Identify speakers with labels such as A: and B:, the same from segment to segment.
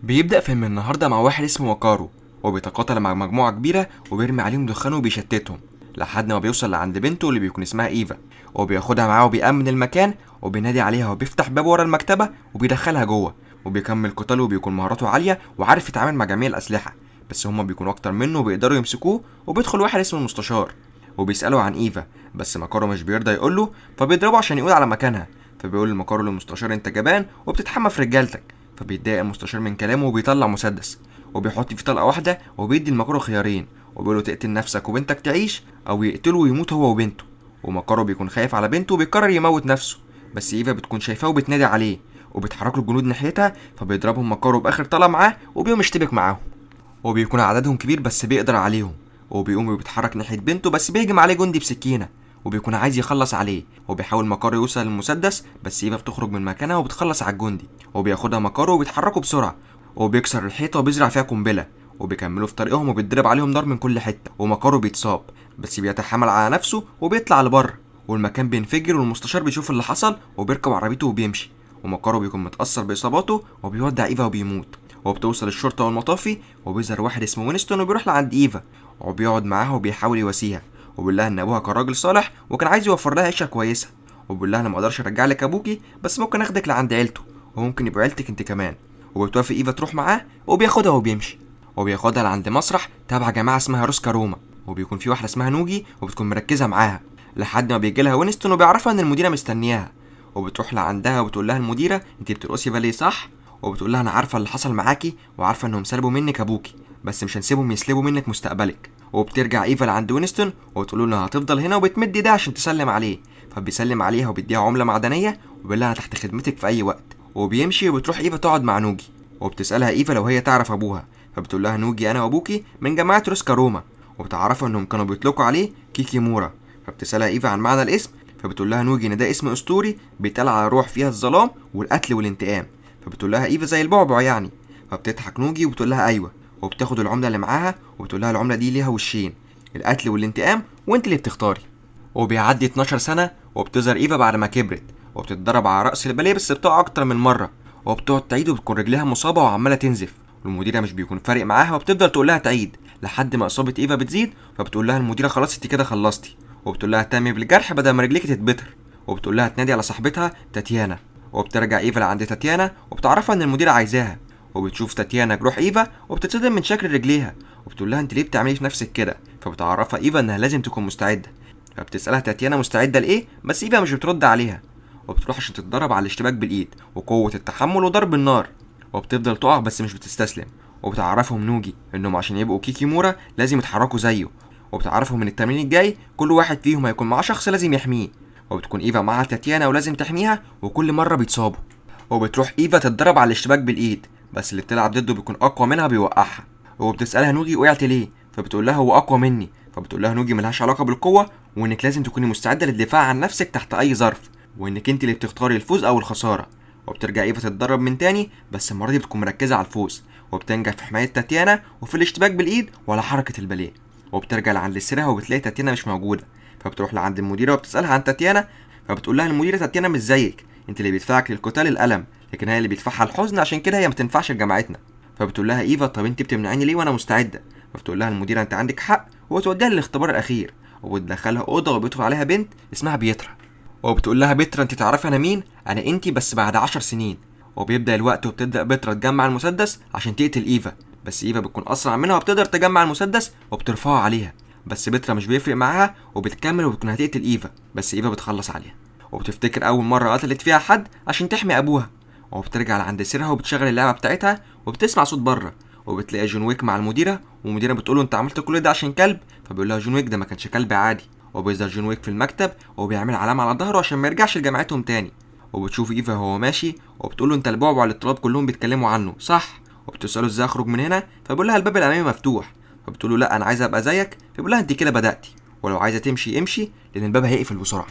A: بيبدأ فيلم النهاردة مع واحد اسمه وكارو، وبيتقاتل مع مجموعة كبيرة وبيرمي عليهم دخان وبيشتتهم لحد ما بيوصل لعند بنته اللي بيكون اسمها إيفا، وبياخدها معاه وبيأمن المكان وبينادي عليها وبيفتح باب ورا المكتبة وبيدخلها جوه، وبيكمل قتاله وبيكون مهاراته عالية وعارف يتعامل مع جميع الأسلحة، بس هما بيكونوا أكتر منه وبيقدروا يمسكوه. وبيدخل واحد اسمه المستشار وبيسأله عن إيفا، بس ماكارو مش بيرضى يقوله، فبيضربه عشان يقول على مكانها. فبيقول لماكارو للمستشار انت جبان وبتتحمى في رجالتك. فبيتضايق المستشار من كلامه وبيطلع مسدس وبيحط فيه طلقه واحده وبيدي لماكارو خيارين، وبيقول له تقتل نفسك وبنتك تعيش او يقتله ويموت هو وبنته. وماكارو بيكون خايف على بنته وبيقرر يموت نفسه، بس ايفا بتكون شايفاه وبتنادي عليه وبيتحرك له الجنود ناحيتها، فبيضربهم ماكارو باخر طلقه معاه وبيقوم يشتبك معاهم. وبيكون عددهم كبير بس بيقدر عليهم، وبيقوم وبيتحرك ناحيه بنته بس بيهجم عليه جندي بسكينه وبيكون عايز يخلص عليه، وبيحاول ماكارو يوصل للمسدس بس ايفا بتخرج من مكانها وبتخلص على الجندي، وبياخدها ماكارو وبيتحركوا بسرعه وبيكسر الحيطه وبيزرع فيها قنبله، وبيكملوا في طريقهم وبيتضرب عليهم نار من كل حته، وماكارو بيتصاب بس بيتحمل على نفسه وبيطلع لبره، والمكان بينفجر والمستشار بيشوف اللي حصل وبيركب عربيته وبيمشي، وماكارو بيكون متأثر بإصاباته وبيودع إيفا وبيموت. وبتوصل الشرطة والمطافي وبيظهر واحد اسمه وينستون وبيروح لعند إيفا وبيقعد معاها وبيحاول يواسيها، وبيقول لها إن أبوها كان راجل صالح وكان عايز يوفر لها عيشة كويسة، وبيقول لها أنا ما أقدرش أرجع لك أبوكي بس ممكن أخدك لعند عيلته وممكن يبقوا عيلتك أنت كمان. وبتوافق إيفا تروح معاه وبياخدها وبيمشي، وبياخدها لعند مسرح تابع جماعة اسمها روسكا روما، وبيكون في واحدة اسمها نوجي وبتكون مركزة معاها لحد ما بيجي لها وينستون وبيعرفها إن المديرة مستنياها، وبتروح لعندها وبتقول لها المديرة انت بترقصي باليه صح، وبتقول لها انا عارفه اللي حصل معاكي وعارفه انهم سلبوا منك ابوكي بس مش هنسيبهم يسلبوا منك مستقبلك. وبترجع ايفا لعند وينستون وبتقول له انها هتفضل هنا وبتمد ايديها عشان تسلم عليه، فبيسلم عليها وبيديها عمله معدنيه وبيقول لها انا تحت خدمتك في اي وقت، وبيمشي وبتروح ايفا تقعد مع نوجي وبتسالها ايفا لو هي تعرف ابوها، فبتقول لها نوجي انا وابوكي من جماعه روسكا روما، وبتعرفها انهم كانوا بيطلقوا عليه كيكي مورا. فبتسالها ايفا عن معنى الاسم، فبتقول لها نوجي ان ده اسم اسطوري بيتقال على روح فيها الظلام والقتل والانتقام، فبتقول لها ايفا زي البعبع يعني. فبتضحك نوجي وبتقول لها ايوه، وبتاخد العمله اللي معاها وبتقول لها العمله دي ليها وشين، القتل والانتقام وانت اللي بتختاري. وبيعدي 12 سنه وبتظهر ايفا بعد ما كبرت وبتتدرب على رأس الباليه بس بتقع اكتر من مره، وبتقعد تعيد وبتكون رجليها مصابه وعماله تنزف، والمديره مش بيكون فارق معاها وبتفضل تقول لها تعيد لحد ما اصابه ايفا بتزيد، فبتقول لها المديره خلاص انت كده خلصتي، وبتقول لها اهتمي بالجرح بدل ما رجليك تتبتر، وبتقول لها تنادي على صاحبتها تاتيانا. وبترجع ايفا لعند تاتيانا وبتعرفها ان المديره عايزاها، وبتشوف تاتيانا جروح ايفا وبتتصدم من شكل رجليها، وبتقول لها انت ليه بتعملي في نفسك كده، فبتعرفها ايفا انها لازم تكون مستعده، فبتسالها تاتيانا مستعده لايه، بس ايفا مش بترد عليها، وبتروح عشان تتدرب على الاشتباك بالايد وقوه التحمل وضرب النار، وبتفضل تقع بس مش بتستسلم. وبتعرفهم نوجي انهم عشان يبقوا كيكيمورا لازم يتحركوا زيه، وبتعرفهم من التمرين الجاي كل واحد فيهم هيكون معاه شخص لازم يحميه، وبتكون ايفا معاها تاتيانا ولازم تحميها وكل مره بيتصابوا. وبتروح ايفا تتدرب على الاشتباك بالايد بس اللي بتلعب ضده بيكون اقوى منها بيوقعها، وبتسالها نوجي وقعت ليه، فبتقول لها هو اقوى مني، فبتقول لها نوجي ملهاش علاقه بالقوه وانك لازم تكوني مستعده للدفاع عن نفسك تحت اي ظرف، وانك انت اللي بتختاري الفوز او الخساره. وبترجع ايفا تتدرب من تاني بس المره دي بتكون مركزه على الفوز، وبتنجح في حمايه تاتيانا وفي الاشتباك بالايد ولا حركه الباليه. وبترجع لعند السيرها وبتلاقي تاتيانا مش موجوده، فبتروح لعند المديره وبتسالها عن تاتيانا، فبتقول لها المديره تاتيانا مش زيك، انت اللي بيدفعك للقتال الالم لكن هي اللي بيدفعها الحزن عشان كده هي ما تنفعش لجامعتنا. فبتقول لها ايفا طب انت بتمنعيني ليه وانا مستعده، فبتقول لها المديره انت عندك حق وتوديها للاختبار الاخير، وبتدخلها اوضه وبيدخل عليها بنت اسمها بيترا، وبتقول لها بيترا انت تعرفي انا مين، انا انت بس بعد 10 سنين. وبيبدا الوقت وبتبدا بيترا تجمع المسدس عشان تقتل ايفا، بس ايفا بتكون اسرع منها وبتقدر تجمع المسدس وبترفعه عليها، بس بيترا مش بيفرق معاها وبتكمل وبتكون هتقتل ايفا بس ايفا بتخلص عليها، وبتفتكر اول مره قتلت فيها حد عشان تحمي ابوها، وبترجع لعند سيرها وبتشغل اللعبه بتاعتها وبتسمع صوت بره، وبتلاقي جون ويك مع المديره، والمديره بتقوله انت عملت كل ده عشان كلب، فبيقول لها جون ويك ده ما كانش كلب عادي، وبيظهر جون ويك في المكتب وبيعمل علامه على ظهره عشان ما يرجعش لجامعتهم تاني. وبتشوف ايفا وهو ماشي وبتقوله انت البعبع اللي الطلاب كلهم بيتكلموا عنه صح، وبتساله ازاي اخرج من هنا، فبيقول لها الباب الامامي مفتوح، فبتقوله لا انا عايزه ابقى زيك، فبيقول لها انت كده بداتي ولو عايزه تمشي امشي لان الباب هيقفل بسرعه.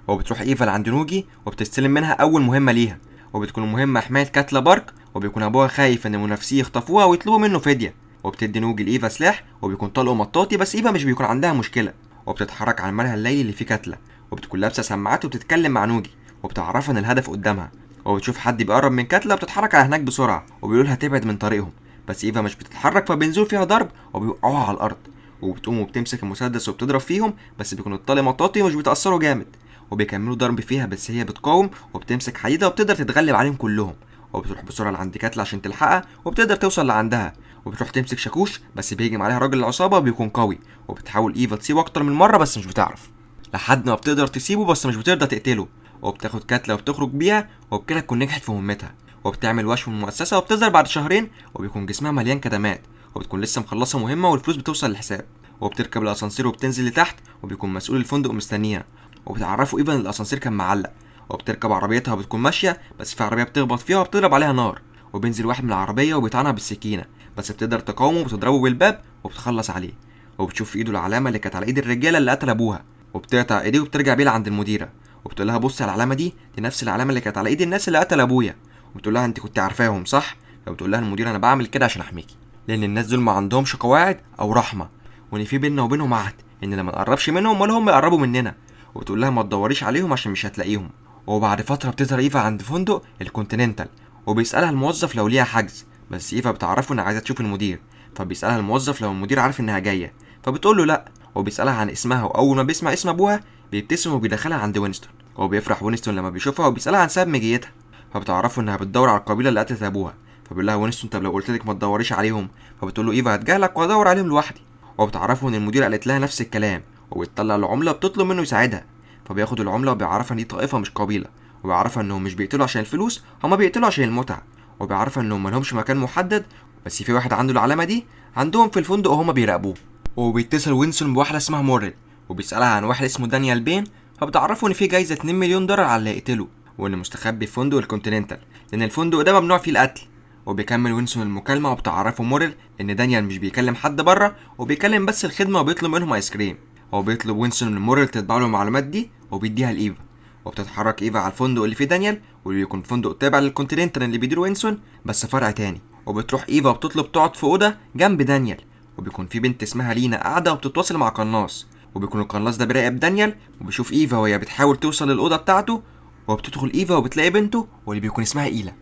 A: وبتروح ايفا لعند نوجي وبتستلم منها اول مهمه ليها، وبتكون المهمه حمايه كاتلا بارك، وبيكون ابوها خايف ان منافسيه يخطفوها ويطلبوا منه فديه، وبتدي نوجي لايفا سلاح وبيكون طلقه مطاطي بس ايفا مش بيكون عندها مشكله، وبتتحرك على الملهى الليلي اللي فيه كاتلا، وبتكون لابسه سماعات وبتتكلم مع نوجي وبتعرفها ان الهدف قدامها، وبتشوف حد بيقرب من كاتلا بتتحرك على هناك بسرعه وبيقول لها تبعد من طريقهم، بس ايفا مش بتتحرك فبينزلوا فيها ضرب وبيوقعوها على الارض. وبتقوم وبتمسك المسدس وبتضرب فيهم، بس بيكونوا الطلق مطاطي ومش بيتاثروا جامد، وبيكملوا ضرب فيها بس هي بتقاوم وبتمسك حديده وبتقدر تتغلب عليهم كلهم. وبتروح بسرعه لعند كاتلا عشان تلحقها وبتقدر توصل لعندها، وبتروح تمسك شاكوش بس بيهجم عليها راجل العصابه وبيكون قوي، وبتحاول ايفا تسيبه اكتر من مره بس مش بتعرف، لحد ما بتقدر تسيبه بس مش بتقدر تقتله. وبتاخد كاتلا وبتخرج بيها، وبكده تكون نجحت في مهمتها، وبتعمل وشم المؤسسه وبتظهر بعد شهرين وبيكون جسمها مليان كدمات، وبتكون لسه مخلصه مهمه والفلوس بتوصل للحساب. وبتركب الاسانسير وبتنزل لتحت، وبيكون مسؤول الفندق مستنيها، وبتعرفوا ايفا ان الاسانسير كان معلق. وبتركب عربيتها وبتكون ماشيه، بس في عربيه بتخبط فيها وبتضرب عليها نار، وبينزل واحد من العربيه وبيطعنها بالسكينه، بس بتقدر تقاومه وبتضربه بالباب وبتخلص عليه. وبتشوف في ايده العلامه اللي كانت على ايد الرجاله اللي قتل ابوها، وبتقطع ايديه وبترجع بيه عند المديره، وبتقول لها بصي على العلامه دي نفس العلامه اللي كانت على ايد الناس اللي قتل ابويا. وبتقول لها انت كنت عارفاهم صح؟ فبتقول لها المديره انا بعمل كده عشان احميكي، لان الناس دول ما عندهمش قواعد او رحمه، وان في بيننا وبينهم عهد ان لما نقربش منهم ولا هم يقربوا مننا. وبتقول لها ما تدوريش عليهم عشان مش هتلاقيهم. وبعد فتره بتظهر ايفا عند فندق الكونتيننتال، وبيسالها الموظف لو ليها حجز، بس ايفا بتعرفه انها عايزه تشوف المدير، فبيسالها الموظف لو المدير عارف انها جايه، فبتقول له لا، وبيسالها عن اسمها، واول ما بيسمع اسم ابوها بيبتسم وبيدخلها عند وينستون، وبيفرح وينستون لما بيشوفها وبيسالها عن سبب مجيتها، فبتعرفه انها بتدور على القبيله اللي قتلت ابوها. فبيقول لها وينستون طب لو قلت لك ما تدوريش عليهم؟ فبتقول له ايفا هتجاهلك وادور عليهم لوحدي. وبتعرفه ان المدير قالت لها نفس الكلام، وبتطلع العمله بتطلب منه يساعدها، فبياخد العمله وبيعرفها ان دي طائفه مش قبيله، وبيعرفها انهم مش بيقتلوا عشان الفلوس، هما بيقتلوا عشان المتعه، وبيعرفها انهم ملهمش مكان محدد، بس في واحد عنده العلامه دي عندهم في الفندق وهما بيراقبوه. وبيتصل وينسون بواحده اسمها موريل وبيسالها عن واحد اسمه دانيال بين، فبتعرفه ان في جايزه 2 مليون دولار على اللي يقتله، وانه مستخبي في فندق الكونتيننتال لان الفندق ده ممنوع فيه القتل. وبيكمل وينسون المكالمه وبتعرفه موريل ان دانيال مش بيكلم حد بره، وبيكلم بس الخدمه وبيطلب منهم ايس كريم. هو بيطلب وينسون من موريل تتبع له المعلومات دي وبيديها لايفا. وبتتحرك ايفا على الفندق اللي فيه دانيال، واللي بيكون فندق تابع للكونتيننتال اللي بيديره وينسون بس فرع تاني. وبتروح ايفا وبتطلب تقعد في اوضه جنب دانيال، وبيكون في بنت اسمها لينا قاعده وبتتواصل مع قناص، وبيكون القناص ده بيراقب دانيال، وبيشوف ايفا وهي بتحاول توصل للاوضه بتاعته، وبتدخل ايفا وبتلاقي بنته واللي بيكون اسمها ايلا.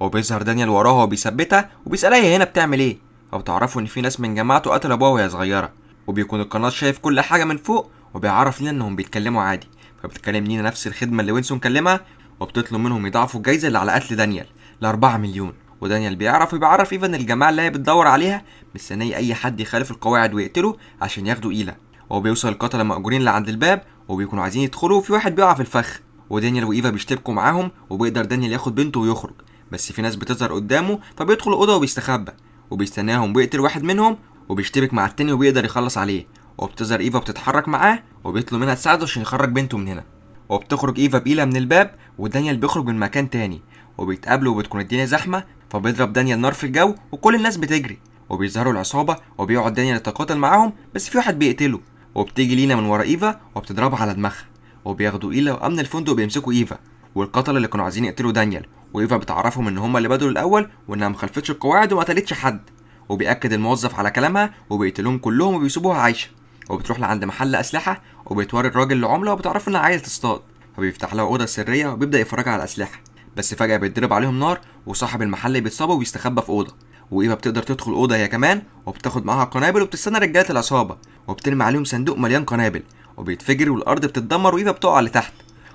A: وبيظهر دانيال وراها وبيثبتها وبيسالها هي هنا بتعمل ايه، وبتعرفوا ان في ناس من جماعته قتلوا ابوها وهي صغيره. وبيكون القناص شايف كل حاجه من فوق وبيعرف لينا انهم بيتكلموا عادي، فبتكلم لينا نفس الخدمه اللي وينسون كلمها، وبتطلب منهم يضاعفوا الجايزه اللي على قتل دانيال ل4 مليون. ودانيال بيعرف وبيعرف ايفا ان الجماعه اللي هي بتدور عليها مستنيه اي حد يخالف القواعد ويقتله عشان ياخدوا ايلا. وبيوصل القتله مأجورين لعند الباب وبيكونوا عايزين يدخلوا، وفي واحد بيقع في الفخ، ودانيال وايفا بيشتبكوا معاهم، وبيقدر دانيال ياخد بنته ويخرج، بس في ناس بتظهر قدامه فبيدخل الاوضه وبيستخبى، وبيستناهم وبيقتل واحد منهم وبيشتبك مع التاني وبيقدر يخلص عليه. وبتظهر ايفا بتتحرك معاه وبيطلب منها تساعده عشان يخرج بنته من هنا. وبتخرج ايفا بإيلا من الباب، ودانيال بيخرج من مكان تاني، وبيتقابلوا وبتكون الدنيا زحمه، فبيضرب دانيال نار في الجو وكل الناس بتجري، وبيظهروا العصابه وبيقعد دانيال يتقاتل معاهم بس في واحد بيقتله. وبتيجي لينا من ورا ايفا وبتضربها على دماغها، وبياخدوا ايلا وامن الفندق بيمسكوا ايفا والقتله اللي كانوا عايزين يقتلوا دانيال. وايفا بتعرفهم ان هم اللي بدلوا الاول وانها مخالفتش القواعد وما قتلتش حد، وبيأكد الموظف على كلامها وبيقتلهم كلهم وبيسيبوها عايشه. وبتروح لعند محل اسلحه وبيتوري الراجل العمله وبتعرف انها عايزه تصطاد، فبيفتح لها اوضه سريه وبيبدا يفرجها على الاسلحه، بس فجاه بيتضرب عليهم نار وصاحب المحل بيتصاب وبيستخبى في اوضه. وايفا بتقدر تدخل اوضه هي كمان وبتاخد معاها قنابل وبتستنى رجاله العصابه، وبترمي عليهم صندوق مليان قنابل وبيتفجر والارض بتتدمر وايفا بتقع لتحت.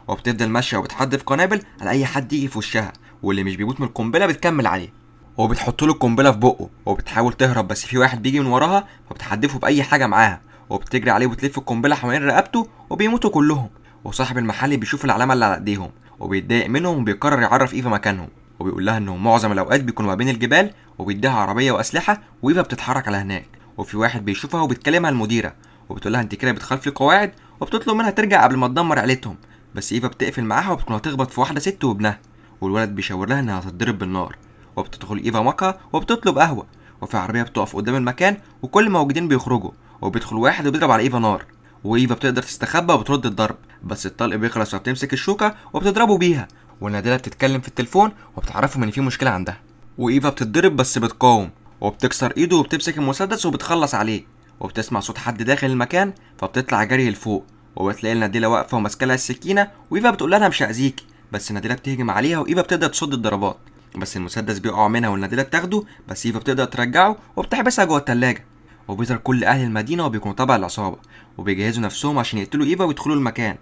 A: وبتفضل ماشيه وبتحدف قنابل على اي حد يجي في وشها، واللي مش بيموت من القنبله بتكمل عليه، وبتحط له القنبله في بقه وبتحاول تهرب، بس في واحد بيجي من وراها فبتحدفه باي حاجه معاها وبتجري عليه وبتلف القنبله حوالين رقبته وبيموتوا كلهم. وصاحب المحل بيشوف العلامه اللي على ايديهم وبيتضايق منهم وبيقرر يعرف ايفا مكانهم، وبيقول لها انهم معظم الاوقات بيكونوا ما بين الجبال، وبيديها عربيه واسلحه وايفا بتتحرك على هناك. وفي واحد بيشوفها وبتكلمها المديره وبتقول لها انت كده بتخالفي القواعد، وبتطلب منها ترجع قبل ما تدمر عيلتهم، بس ايفا بتقفل معاها وبتكون هتخبط في واحده ست وابنها، والولد بيشاور لها انها هتتضرب بالنار. وبتدخل ايفا مقهى وبتطلب قهوه، وفي عربيه بتقف قدام المكان وكل الموجودين بيخرجوا، وبيدخل واحد وبيضرب على ايفا نار، وايفا بتقدر تستخبى وبترد الضرب، بس الطلق بيخلص وبتمسك الشوكه وبتضربه بيها، والنادله بتتكلم في التليفون وبتعرفهم ان في مشكله عندها. وايفا بتتضرب بس بتقاوم وبتكسر ايده وبتمسك المسدس وبتخلص عليه، وبتسمع صوت حد داخل المكان فبتطلع جري لفوق، وبتلاقي النادله واقفه وماسكه لها السكينه، وايفا بتقول لها انا مش هاذيكي، بس ناديلا بتهجم عليها وايفا بتقدر تصد الضربات، بس المسدس بيقع منها والناديلا بتاخده، بس ايفا بتقدر ترجعه وبتحبسها جوه التلاجة. وبيظهر كل اهل المدينه وبيكونوا تبع العصابه وبيجهزوا نفسهم عشان يقتلوا ايفا ويدخلوا المكان.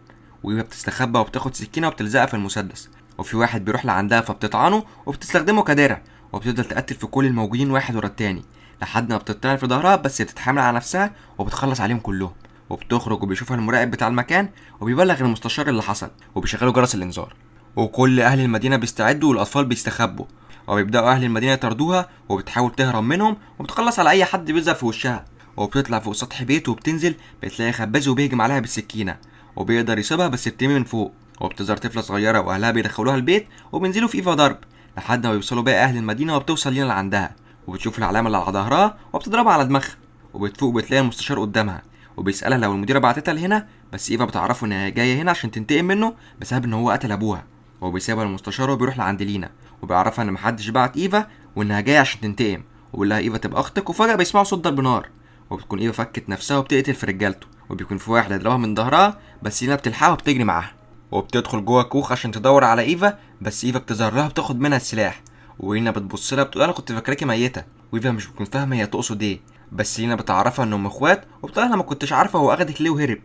A: وايفا بتستخبى وبتاخد سكينه وبتلزقها في المسدس، وفي واحد بيروح لعندها فبتطعنه وبتستخدمه كدرع، وبتفضل تقتل في كل الموجودين واحد ورا التاني لحد ما بتطعن في ظهرها، بس بتتحامل على نفسها وبتخلص عليهم كلهم. وبتخرج وبيشوفها المراقب بتاع المكان وبيبلغ المستشار اللي حصل وبيشغلوا جرس الانذار. وكل اهل المدينه بيستعدوا والاطفال بيستخبوا، وبيبداوا اهل المدينه يطاردوها وبتحاول تهرب منهم وبتخلص على اي حد بيظهر في وشها. وبتطلع فوق سطح بيت وبتنزل بتلاقي خباز وبيهجم عليها بالسكينه وبيقدر يسيبها بس بترمي من فوق. وبتظهر طفله صغيره واهلها بيدخلوها البيت وبينزلوا في ايفا ضرب لحد ما بيوصلوا باقي اهل المدينه وبتوصل لينا لعندها وبتشوف العلامه اللي على ظهرها وبتضربها على دماغها. وبتفوق بتلاقي المستشار قدامها وبيسالها لو المديره بعتتها لهنا، بس ايفا بتعرفه ان هي جايه هنا عشان تنتقم منه بسبب ان هو قتل ابوها. وبيسيبها المستشار وبيروح لعند لينا وبيعرفها ان محدش بعت ايفا وانها جايه عشان تنتقم، وبيقول لها ايفا تبقى اختك. وفجاه بيسمعوا صوت ضرب نار وبتكون ايفا فكت نفسها وبتقتل في رجالته، وبيكون في واحد هيضربها من ظهرها بس لينا بتلحقها وبتجري معاها. وبتدخل جوه كوخ عشان تدور على ايفا، بس ايفا بتظهر لها بتاخد منها السلاح، ولينا بتبص لها بتقول انا كنت فاكراكي ميته. وايفا مش بتكون فاهمه هي تقصد ايه، بس لينا بتعرفها انهم اخوات وبتقول انا ما كنتش عارفه هو اخدك ليه وهرب،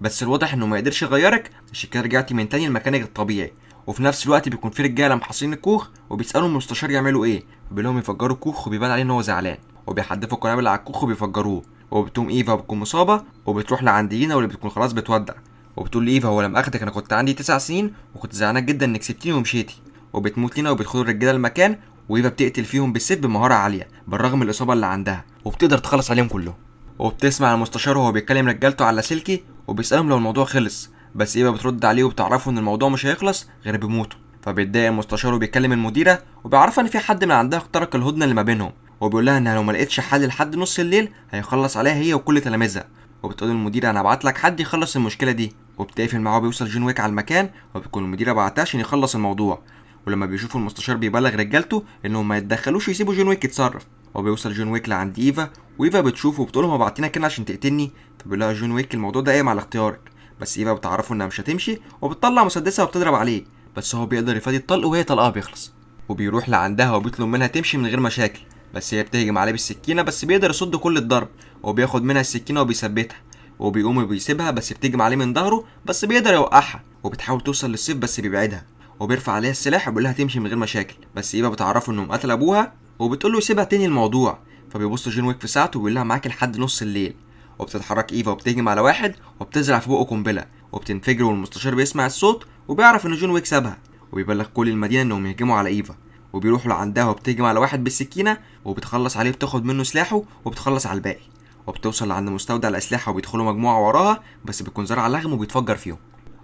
A: بس الواضح انه ما قدرش يغيرك عشان كده رجعتي من تاني لمكانك الطبيعي. وفي نفس الوقت بيكون في رجاله محاصرين الكوخ وبيسالوا المستشار يعملوا ايه، بيقول لهم يفجروا الكوخ وبيبان عليه ان هو زعلان، وبيحدفوا قنابل على الكوخ وبيفجروه. وبتقوم ايفا بتكون مصابه وبتروح لعند لينا واللي بتكون خلاص بتودع، وبتقول لي ايفا هو لما اخدك انا كنت عندي 9 سنين وكنت زعلانه جدا انك سبتيني ومشيتي. وبتموت لينا وبيدخلوا الرجاله المكان وايفا بتقتل فيهم بالسيف بمهاره عاليه بالرغم من الاصابه اللي عندها وبتقدر تخلص عليهم كلهم. وبتسمع المستشار وهو بيتكلم رجالته على سلكي وبيسالهم لو الموضوع خلص، بس ايفا بترد عليه وبتعرفه ان الموضوع مش هيخلص غير بموته. فبيتضايق المستشار وبيكلم المديره وبيعرفها ان في حد من عندها اخترق الهدنه اللي ما بينهم، وبيقول لها انها لو ما لقيتش حل لحد نص الليل هيخلص عليها هي وكل تلاميذها. وبتقول المديره انا هبعت لك حد يخلص المشكله دي، وبتقفل معاه وبيوصل جون ويك على المكان وبتكون المديره بعتها عشان يخلص الموضوع. ولما بيشوفوا المستشار بيبلغ رجالته انهم ما يتدخلوش ويسيبوا جون ويك يتصرف. وبيوصل جون ويك لعند ايفا وايفا بتشوفه وبتقول له ما بعتينك كده عشان تقتلني، فبيقول لها جون ويك الموضوع ده قايم على اختيارك، بس ايفا بتعرفه انها مش هتمشي وبتطلع مسدسها وبتضرب عليه، بس هو بيقدر يفادي الطلق وهي طلقها بيخلص. وبيروح لعندها وبيطلب منها تمشي من غير مشاكل، بس هي بتهجم عليه بالسكينه بس بيقدر يصد كل الضرب وبياخد منها السكينه وبيثبتها، وبيقوم وبيسيبها بس بتهجم عليه من ظهره بس بيقدر يوقعها، وبتحاول توصل للسيف بس بيبعدها وبيرفع عليها السلاح وبيقول لها تمشي من غير مشاكل، بس ايفا بتعرفه انه قتل ابوها وبتقول له يسيبها تاني الموضوع. فبيبص جون ويك في ساعته وبيقول لها معاك لحد نص الليل. وبتتحرك ايفا وبتهجم على واحد وبتزرع في بقه قنبله وبتنفجر، والمستشار بيسمع الصوت وبيعرف ان جون ويك سابها وبيبلغ كل المدينه انهم يهجموا على ايفا. وبيروحوا لعندها وبتهجم على واحد بالسكينه وبتخلص عليه وبتاخد منه سلاحه وبتخلص على الباقي. وبتوصل لعند مستودع الاسلحه وبيدخلوا مجموعه وراها بس بيكون زرع لغم وبيتفجر فيهم.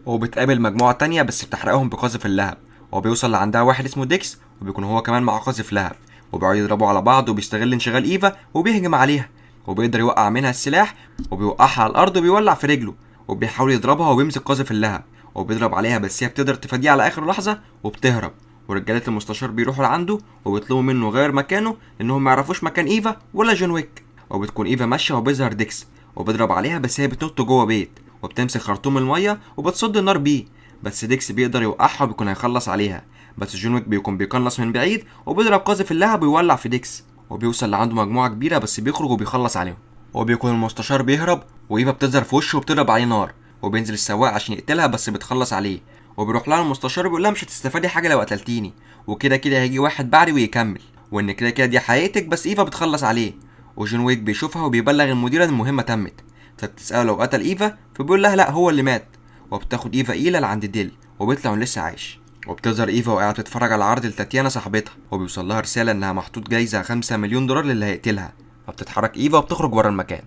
A: وبتقابل مجموعه تانية بس بتحرقهم بقاذف اللهب، وبيوصل لعندها واحد اسمه ديكس وبيكون هو كمان مع قاذف لهب، وبيقعدوا يضربوا على بعض وبيستغل انشغال ايفا وبيهجم عليها وبيقدر يوقع منها السلاح وبيوقعها على الارض وبيولع في رجله، وبيحاول يضربها وبيمسك قاذف اللهب وبيضرب عليها بس هي بتقدر تفاديه على اخر لحظه وبتهرب. ورجاله المستشار بيروحوا لعنده وبيطلبوا منه يغير مكانه لانهم ما يعرفوش مكان ايفا ولا جون ويك. وبتكون ايفا ماشيه وبيظهر ديكس وبيضرب عليها بس هي بتنط جوه بيت وبتمسك خرطوم الميه وبتصد النار بيه، بس ديكس بيقدر يوقعها وبيكون هيخلص عليها، بس جون ويك بيكون بيقنص من بعيد وبيضرب قاذف اللهب ويولع في ديكس. وبيوصل لعنده مجموعه كبيره بس بيخرج وبيخلص عليهم، وبيكون المستشار بيهرب وايفا بتظهر في وشه وبتضرب عليه نار، وبينزل السواق عشان يقتلها بس بتخلص عليه، وبيروح لها المستشار بيقول لها مش هتستفادي حاجه لو قتلتيني، وكده كده هيجي واحد بعدي ويكمل، وان كده كده دي حقيقتك، بس ايفا بتخلص عليه. وجون ويك بيشوفها وبيبلغ المديره ان المهمه تمت، فبتساله لو قتل ايفا فبيقول لها لا هو اللي مات. وبتاخد ايفا إيلا لعند ديل وبيطلع انه لسه عايش. وبتظهر ايفا وقاعده تتفرج على عرض لتاتيانا صاحبتها، وبيوصل لها رساله انها محطوط جايزه 5 مليون دولار للي هيقتلها، فبتتحرك ايفا وبتخرج ورا المكان.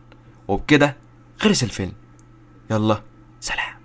A: وبكده خلص الفيلم. يلا سلام.